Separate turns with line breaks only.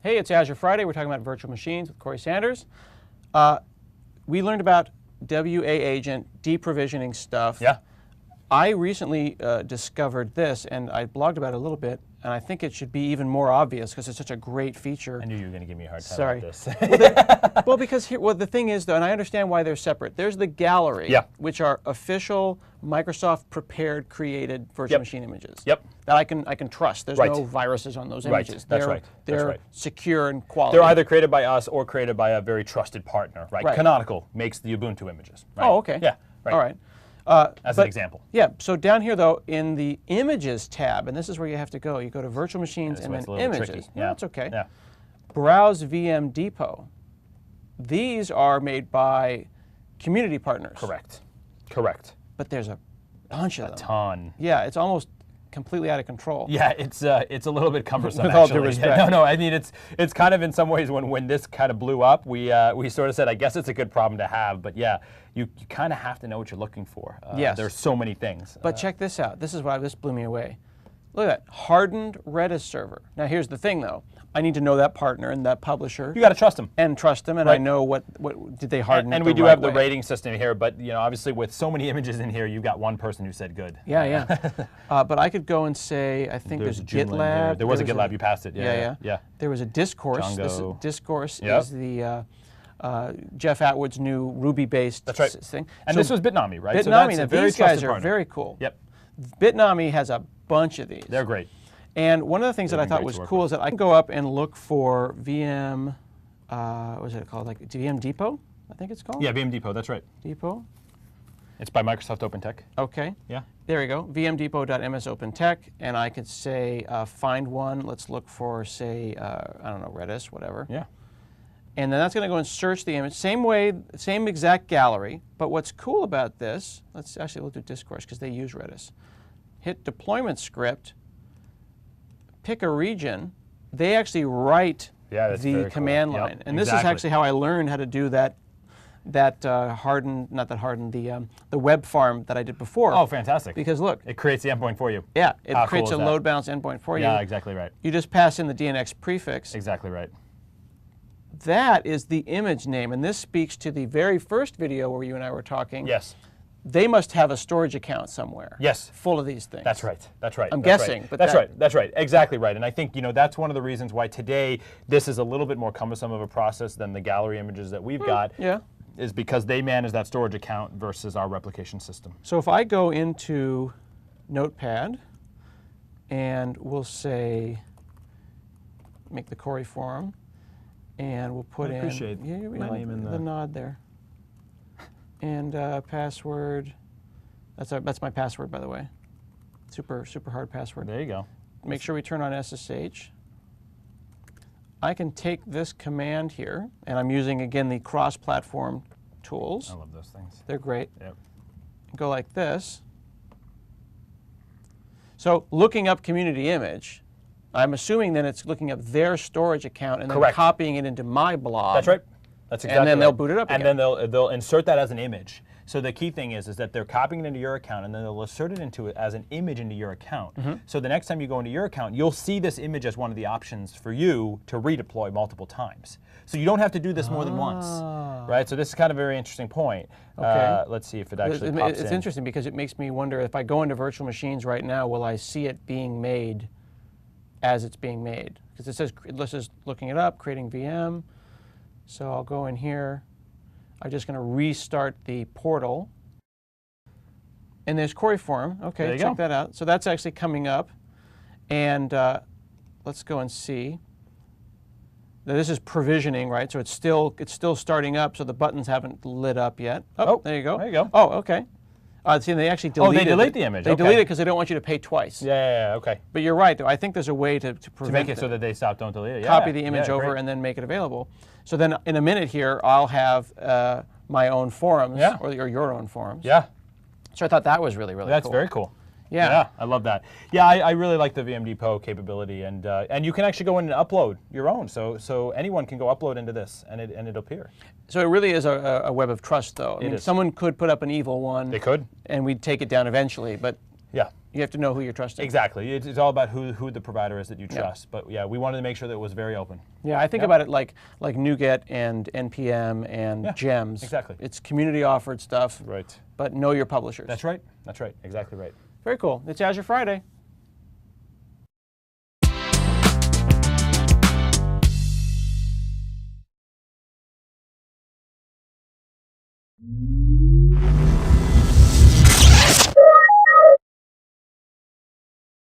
Hey, it's Azure Friday. We're talking about virtual machines with Corey Sanders. We learned about WA agent deprovisioning stuff.
Yeah.
I recently discovered this, and I blogged about it a little bit, and I think it should be even more obvious because it's such a great feature.
I knew you were going to give me a hard time
Sorry.
about this.
Well, because the thing is, though, and I understand why they're separate. There's the gallery,
Yeah.
which are official Microsoft prepared, created virtual machine images.
Yep.
That I can trust. There's
Right.
no viruses on those
Right.
images.
That's right. That's
They're
right.
secure and quality.
They're either created by us or created by a very trusted partner, right?
Right.
Canonical makes the Ubuntu images. Right?
Oh, okay.
Yeah. Right.
All right.
As an example.
Yeah, so down here though, in the Images tab, and this is where you have to go, you go to Virtual Machines and then
It's a little
Images.
tricky.
No,
Yeah.
that's okay.
Yeah.
Browse VMDepot. These are made by community partners.
Correct. Correct.
But there's a bunch of them.
Ton.
Yeah, it's almost completely out of control.
Yeah, it's a little bit cumbersome.
With all due
actually.
respect.
No, I mean it's kind of in some ways when this kind of blew up, we sort of said, I guess it's a good problem to have, but yeah, you kind of have to know what you're looking for.
Yes.
There's so many things.
But check this out. This blew me away. Look at that, hardened Redis server. Now here's the thing though. I need to know that partner and that publisher.
You got to trust them.
And trust them, and
Right.
I know what did they harden
And
it
we
the
do
right
have the
way.
rating system here, but obviously with so many images in here, you've got one person who said good.
Yeah, yeah. But I could go and say, I think there's
Joomla in here.
GitLab.
There was a GitLab. You passed it. Yeah.
There was a Discourse.
Django.
Discourse
Yep.
is the Jeff Atwood's new Ruby-based
That's right.
thing.
And
So
this was Bitnami, right?
Bitnami.
So that's
Now
a very
these guys
trusted
are
partner.
very cool.
Yep.
Bitnami has a bunch of these.
They're great.
And one of the things that I
been
thought
great
was
to work
cool is that I can go up and look for VM. What was it called? Like VMDepot, I think it's called.
Yeah, VMDepot. That's right.
Depot.
It's by Microsoft OpenTech.
Okay.
Yeah.
There we go, VMDepot.MSOpenTech, and I could say find one. Let's look for, say, I don't know, Redis, whatever.
Yeah.
And then that's going to go and search the image. Same way, same exact gallery. But what's cool about this, we'll do Discourse because they use Redis. Hit deployment script, pick a region. They actually write the command
cool.
line.
Yep,
And this is actually how I learned how to do that the web farm that I did before.
Oh, fantastic.
Because look.
It creates the endpoint for you.
Yeah, it
How
creates
cool
a
is that?
load balance endpoint for you.
Yeah, exactly right.
You just pass in the DNX prefix.
Exactly right.
That is the image name, and this speaks to the very first video where you and I were talking.
Yes.
They must have a storage account somewhere.
Yes.
Full of these things.
That's right. That's right.
I'm
that's
guessing,
right.
but
that's right. That's right. Exactly right. And I think that's one of the reasons why today this is a little bit more cumbersome of a process than the gallery images that we've got.
Yeah.
Is because they manage that storage account versus our replication system.
So if I go into Notepad, and we'll say, make the Corey forum, and we'll put
I appreciate
in
my name in
the nod there. And password. That's my password, by the way. Super hard password.
There you go.
Make sure we turn on SSH. I can take this command here, and I'm using again the cross-platform tools.
I love those things.
They're great.
Yep.
Go like this. So looking up community image, I'm assuming then it's looking up their storage account and then
Correct.
copying it into my blob.
That's right. That's exactly
And then
right.
they'll boot it up
and
again.
then they'll insert that as an image. So the key thing is that they're copying it into your account, and then they'll insert it into it as an image into your account. So the next time you go into your account, you'll see this image as one of the options for you to redeploy multiple times. So you don't have to do this more than once, right? So this is kind of a very interesting point.
Okay.
Let's see if it actually pops in.
It's interesting because it makes me wonder if I go into virtual machines right now, will I see it being made as it's being made? Because it says, this is looking it up, creating VM. So I'll go in here. I'm just going to restart the portal. And there's Corey Forum. Okay, check that out. So that's actually coming up. And let's go and see. Now, this is provisioning, right? So it's still starting up, so the buttons haven't lit up yet. Oh, there you go.
There you go.
Oh, okay. See, they actually deleted
they delete the image.
They delete it because they don't want you to pay twice.
Yeah, okay.
But you're right, though. I think there's a way to prevent
To make it so that they stop, don't delete it. Yeah,
copy the image over
great.
and then make it available. So then in a minute here, I'll have my own forums or your own forums.
Yeah.
So I thought that was really, really
That's
cool.
very cool.
Yeah.
I love that. Yeah, I really like the VMDepot capability, and you can actually go in and upload your own. So anyone can go upload into this, and it'll appear.
So it really is a web of trust, though. I mean,
is.
someone could put up an evil one.
They could.
And we'd take it down eventually, but
Yeah.
You have to know who you're trusting.
Exactly. It's all about who the provider is that you trust. But yeah, we wanted to make sure that it was very open.
Yeah, I think about it like NuGet and NPM and GEMS.
Exactly.
It's community offered stuff.
Right.
But know your publishers.
That's right. That's right. Exactly right.
Very cool. It's Azure Friday.
Mm-hmm.